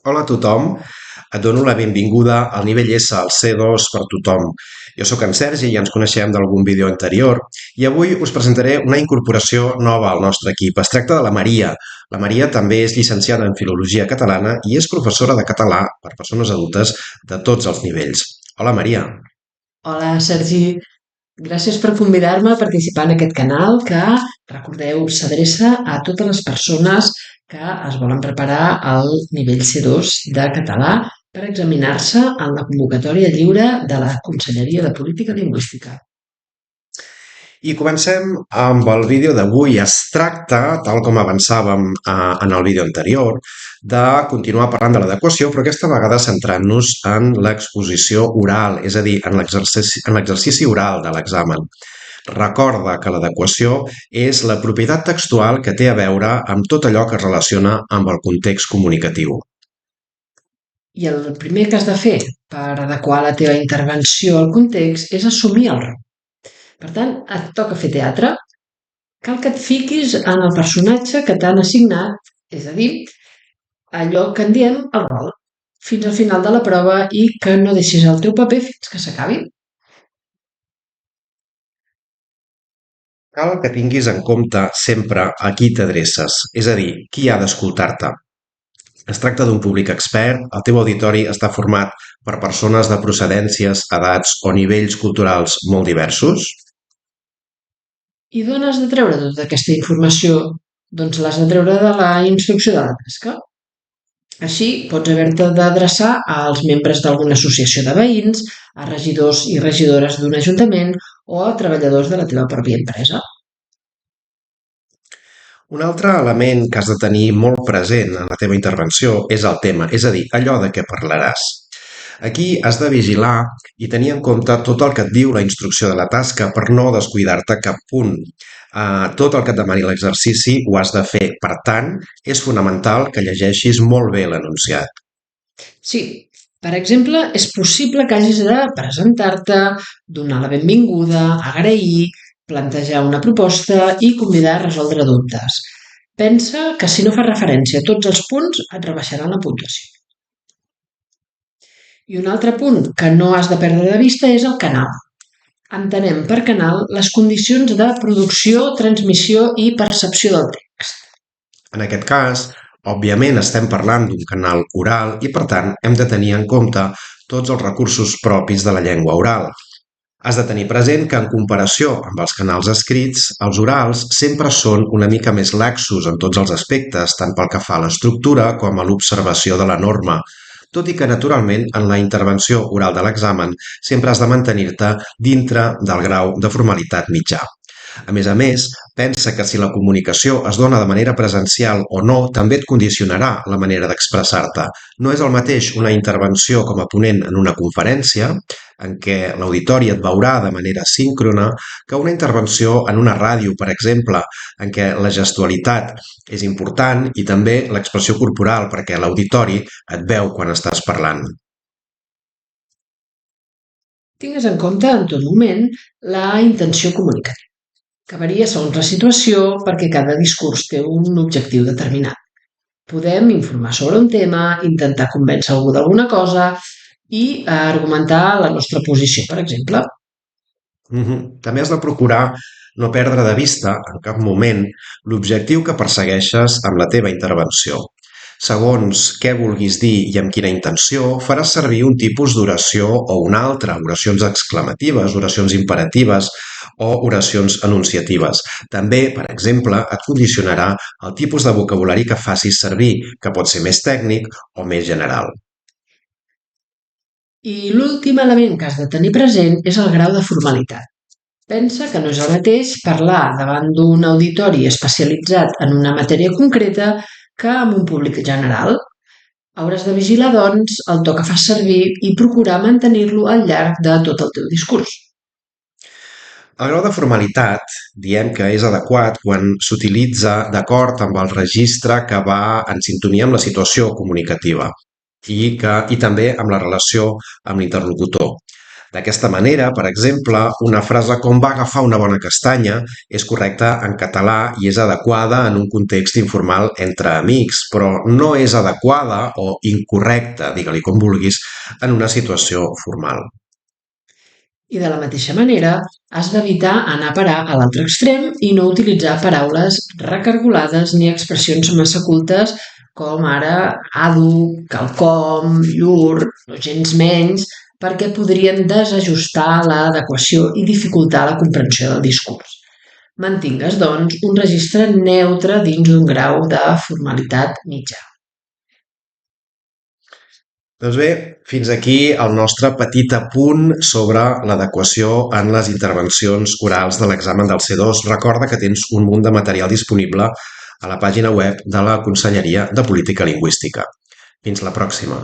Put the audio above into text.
Hola a tothom, et dono la benvinguda al nivell S, al C2 per tothom. Jo sóc en Sergi i ens coneixem d'algun vídeo anterior i avui us presentaré una incorporació nova al nostre equip. Es tracta de la Maria. La Maria també és llicenciada en Filologia Catalana i és professora de català per persones adultes de tots els nivells. Hola Maria. Hola, Sergi. Gràcies per convidar-me a participar en aquest canal que, recordeu, s'adreça a totes les persones que es volen preparar al nivell C2 de català per examinar-se en la convocatòria lliure de la Conselleria de Política Lingüística. I comencem amb el vídeo d'avui. Es tracta, tal com avançàvem en el vídeo anterior, de continuar parlant de l'adequació, però aquesta vegada centrant-nos en l'exposició oral, és a dir, en l'exercici oral de l'examen. Recorda que l'adequació és la propietat textual que té a veure amb tot allò que es relaciona amb el context comunicatiu. I el primer que has de fer per adequar la teva intervenció al context és assumir el rol. Per tant, et toca fer teatre. Cal que et fiquis en el personatge que t'han assignat, és a dir, allò que en diem el rol, fins al final de la prova i que no deixis el teu paper fins que s'acabi. Cal que tinguis en compte sempre a qui t'adreces, és a dir, qui ha d'escoltar-te. Es tracta d'un públic expert, el teu auditori està format per persones de procedències, edats o nivells culturals molt diversos. I d'on has de treure tota aquesta informació? Doncs l'has de treure de la instrucció de la tasca. Així, pots haver-te d'adreçar als membres d'alguna associació de veïns, a regidors i regidores d'un ajuntament o a treballadors de la teva pròpia empresa. Un altre element que has de tenir molt present en la teva intervenció és el tema, és a dir, allò de què parlaràs. Aquí has de vigilar i tenir en compte tot el que et diu la instrucció de la tasca per no descuidar-te cap punt. Tot el que et demani l'exercici ho has de fer. Per tant, és fonamental que llegeixis molt bé l'enunciat. Sí, per exemple, és possible que hagis de presentar-te, donar la benvinguda, agrair, plantejar una proposta i convidar a resoldre dubtes. Pensa que si no fas referència a tots els punts et rebaixaran la puntuació. I un altre punt que no has de perdre de vista és el canal. Entenem per canal les condicions de producció, transmissió i percepció del text. En aquest cas, òbviament estem parlant d'un canal oral i, per tant, hem de tenir en compte tots els recursos propis de la llengua oral. Has de tenir present que en comparació amb els canals escrits, els orals sempre són una mica més laxos en tots els aspectes, tant pel que fa a l'estructura com a l'observació de la norma, tot i que naturalment en la intervenció oral de l'examen sempre has de mantenir-te dintre del grau de formalitat mitjà. A més, pensa que si la comunicació es dona de manera presencial o no, també et condicionarà la manera d'expressar-te. No és el mateix una intervenció com a ponent en una conferència, en què l'auditori et veurà de manera síncrona, que una intervenció en una ràdio, per exemple, en què la gestualitat és important i també l'expressió corporal, perquè l'auditori et veu quan estàs parlant. Tingues en compte en tot moment la intenció comunicativa, que varia segons la situació perquè cada discurs té un objectiu determinat. Podem informar sobre un tema, intentar convèncer algú d'alguna cosa i argumentar la nostra posició, per exemple. També has de procurar no perdre de vista, en cap moment, l'objectiu que persegueixes amb la teva intervenció. Segons què vulguis dir i amb quina intenció, faràs servir un tipus d'oració o un altre, oracions exclamatives, oracions imperatives o oracions enunciatives. També, per exemple, et condicionarà el tipus de vocabulari que facis servir, que pot ser més tècnic o més general. I l'últim element que has de tenir present és el grau de formalitat. Pensa que no és el mateix parlar davant d'un auditori especialitzat en una matèria concreta que amb un públic general. Hauràs de vigilar, doncs, el to que fas servir i procurar mantenir-lo al llarg de tot el teu discurs. El grau de formalitat diem que és adequat quan s'utilitza d'acord amb el registre que va en sintonia amb la situació comunicativa i també amb la relació amb l'interlocutor. D'aquesta manera, per exemple, una frase com va agafar una bona castanya és correcta en català i és adequada en un context informal entre amics, però no és adequada o incorrecta, digue-li com vulguis, en una situació formal. I de la mateixa manera, has d'evitar anar a parar a l'altre extrem i no utilitzar paraules recargolades ni expressions massa cultes com ara àdhuc, quelcom, llur, o gens menys, perquè podrien desajustar l'adequació i dificultar la comprensió del discurs. Mantingues, doncs, un registre neutre dins d'un grau de formalitat mitjà. Doncs bé, fins aquí el nostre petit apunt sobre l'adequació en les intervencions orals de l'examen del C2. Recorda que tens un munt de material disponible a la pàgina web de la Conselleria de Política Lingüística. Fins la pròxima.